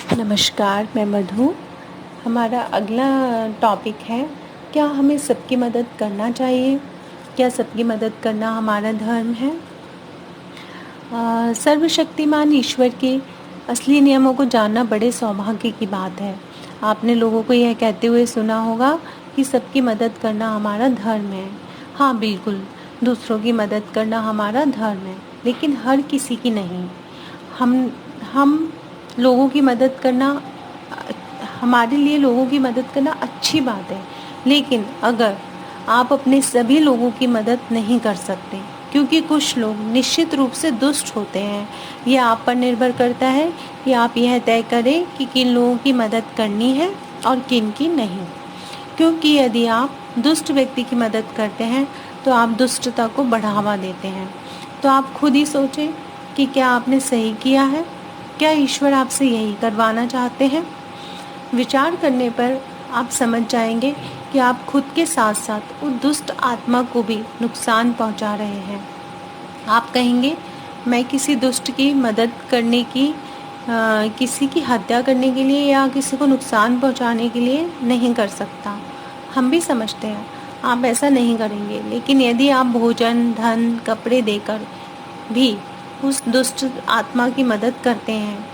नमस्कार, मैं मधु। हमारा अगला टॉपिक है, क्या हमें सबकी मदद करना चाहिए? क्या सबकी मदद करना हमारा धर्म है? सर्वशक्तिमान ईश्वर के असली नियमों को जानना बड़े सौभाग्य की बात है। आपने लोगों को यह कहते हुए सुना होगा कि सबकी मदद करना हमारा धर्म है। हाँ, बिल्कुल, दूसरों की मदद करना हमारा धर्म है, लेकिन हर किसी की नहीं। हम लोगों की मदद करना, हमारे लिए लोगों की मदद करना अच्छी बात है, लेकिन अगर आप अपने सभी लोगों की मदद नहीं कर सकते, क्योंकि कुछ लोग निश्चित रूप से दुष्ट होते हैं। यह आप पर निर्भर करता है कि आप यह तय करें कि किन लोगों की मदद करनी है और किन की नहीं। क्योंकि यदि आप दुष्ट व्यक्ति की मदद करते हैं तो आप दुष्टता को बढ़ावा देते हैं। तो आप खुद ही सोचें कि क्या आपने सही किया है? क्या ईश्वर आपसे यही करवाना चाहते हैं? विचार करने पर आप समझ जाएंगे कि आप खुद के साथ साथ उस दुष्ट आत्मा को भी नुकसान पहुंचा रहे हैं। आप कहेंगे, मैं किसी दुष्ट की मदद करने की किसी की हत्या करने के लिए या किसी को नुकसान पहुंचाने के लिए नहीं कर सकता। हम भी समझते हैं आप ऐसा नहीं करेंगे, लेकिन यदि आप भोजन, धन, कपड़े देकर भी उस दुष्ट आत्मा की मदद करते हैं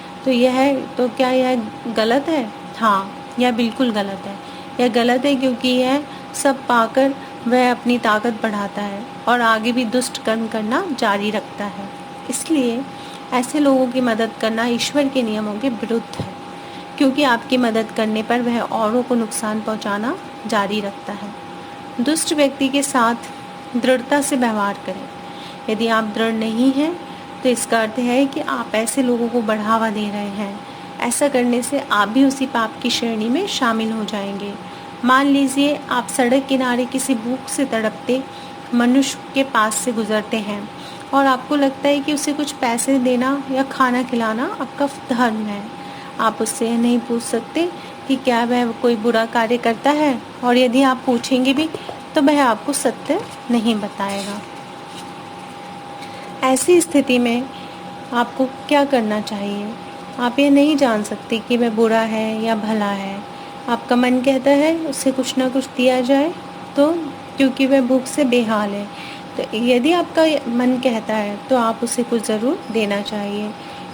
तो क्या यह गलत है? हाँ, यह बिल्कुल गलत है। यह गलत है क्योंकि यह सब पाकर वह अपनी ताकत बढ़ाता है और आगे भी दुष्ट कर्म करना जारी रखता है। इसलिए ऐसे लोगों की मदद करना ईश्वर के नियमों के विरुद्ध है, क्योंकि आपकी मदद करने पर वह औरों को नुकसान पहुंचाना जारी रखता है। दुष्ट व्यक्ति के साथ दृढ़ता से व्यवहार करें। यदि आप दृढ़ नहीं हैं तो इसका अर्थ है कि आप ऐसे लोगों को बढ़ावा दे रहे हैं। ऐसा करने से आप भी उसी पाप की श्रेणी में शामिल हो जाएंगे। मान लीजिए आप सड़क किनारे किसी भूख से तड़पते मनुष्य के पास से गुजरते हैं और आपको लगता है कि उसे कुछ पैसे देना या खाना खिलाना आपका धर्म है। आप उससे यह नहीं पूछ सकते कि क्या वह कोई बुरा कार्य करता है, और यदि आप पूछेंगे भी तो वह आपको सत्य नहीं बताएगा। ऐसी स्थिति में आपको क्या करना चाहिए? आप ये नहीं जान सकते कि वह बुरा है या भला है। आपका मन कहता है उसे कुछ ना कुछ दिया जाए, तो क्योंकि वह भूख से बेहाल है। तो यदि आपका मन कहता है तो आप उसे कुछ ज़रूर देना चाहिए,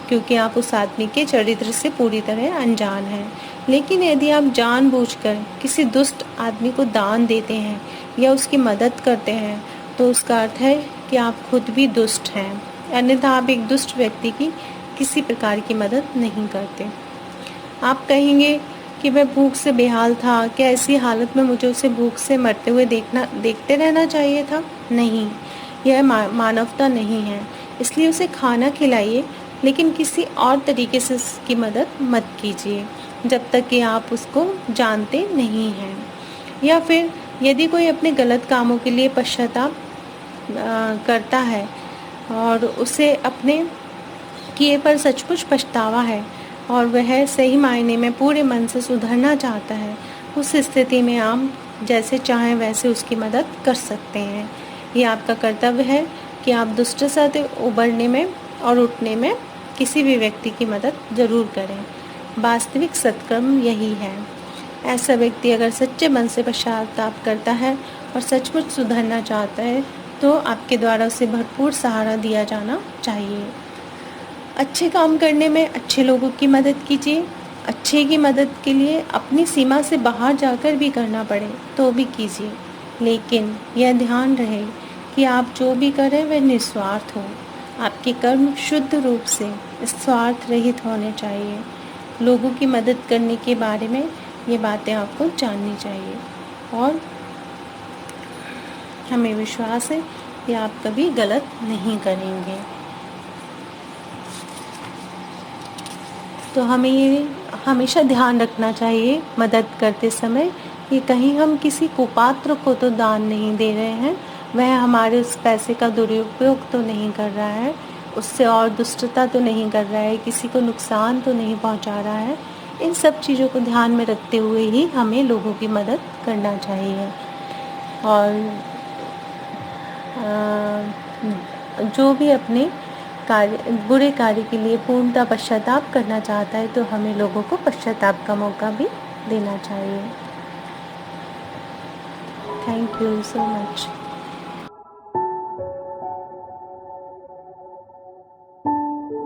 क्योंकि आप उस आदमी के चरित्र से पूरी तरह अनजान हैं। लेकिन यदि आप जानबूझकर किसी दुष्ट आदमी को दान देते हैं या उसकी मदद करते हैं तो उसका अर्थ है कि आप खुद भी दुष्ट हैं, अन्यथा आप एक दुष्ट व्यक्ति की किसी प्रकार की मदद नहीं करते। आप कहेंगे कि वह भूख से बेहाल था, क्या ऐसी हालत में मुझे उसे भूख से मरते हुए देखते रहना चाहिए था? नहीं, यह मानवता नहीं है। इसलिए उसे खाना खिलाइए, लेकिन किसी और तरीके से उसकी मदद मत कीजिए जब तक कि आप उसको जानते नहीं हैं। या फिर यदि कोई अपने गलत कामों के लिए पश्चाताप करता है और उसे अपने किए पर सचमुच पछतावा है और वह सही मायने में पूरे मन से सुधरना चाहता है, उस स्थिति में आप जैसे चाहें वैसे उसकी मदद कर सकते हैं। ये आपका कर्तव्य है कि आप दुष्टता से उबरने में और उठने में किसी भी व्यक्ति की मदद ज़रूर करें। वास्तविक सत्कर्म यही है। ऐसा व्यक्ति अगर सच्चे मन से पश्चाताप करता है और सचमुच सुधरना चाहता है तो आपके द्वारा उसे भरपूर सहारा दिया जाना चाहिए। अच्छे काम करने में अच्छे लोगों की मदद कीजिए। अच्छे की मदद के लिए अपनी सीमा से बाहर जाकर भी करना पड़े तो भी कीजिए, लेकिन यह ध्यान रहे कि आप जो भी करें वह निस्वार्थ हो। आपके कर्म शुद्ध रूप से स्वार्थ रहित होने चाहिए। लोगों की मदद करने के बारे में ये बातें आपको जाननी चाहिए और हमें विश्वास है कि आप कभी गलत नहीं करेंगे। तो हमें ये हमेशा ध्यान रखना चाहिए मदद करते समय कि कहीं हम किसी कुपात्र को तो दान नहीं दे रहे हैं, वह हमारे उस पैसे का दुरुपयोग तो नहीं कर रहा है, उससे और दुष्टता तो नहीं कर रहा है, किसी को नुकसान तो नहीं पहुंचा रहा है। इन सब चीज़ों को ध्यान में रखते हुए ही हमें लोगों की मदद करना चाहिए। और जो भी अपने बुरे कार्य के लिए पूर्णतः पश्चाताप करना चाहता है तो हमें लोगों को पश्चाताप का मौका भी देना चाहिए। Thank you so much.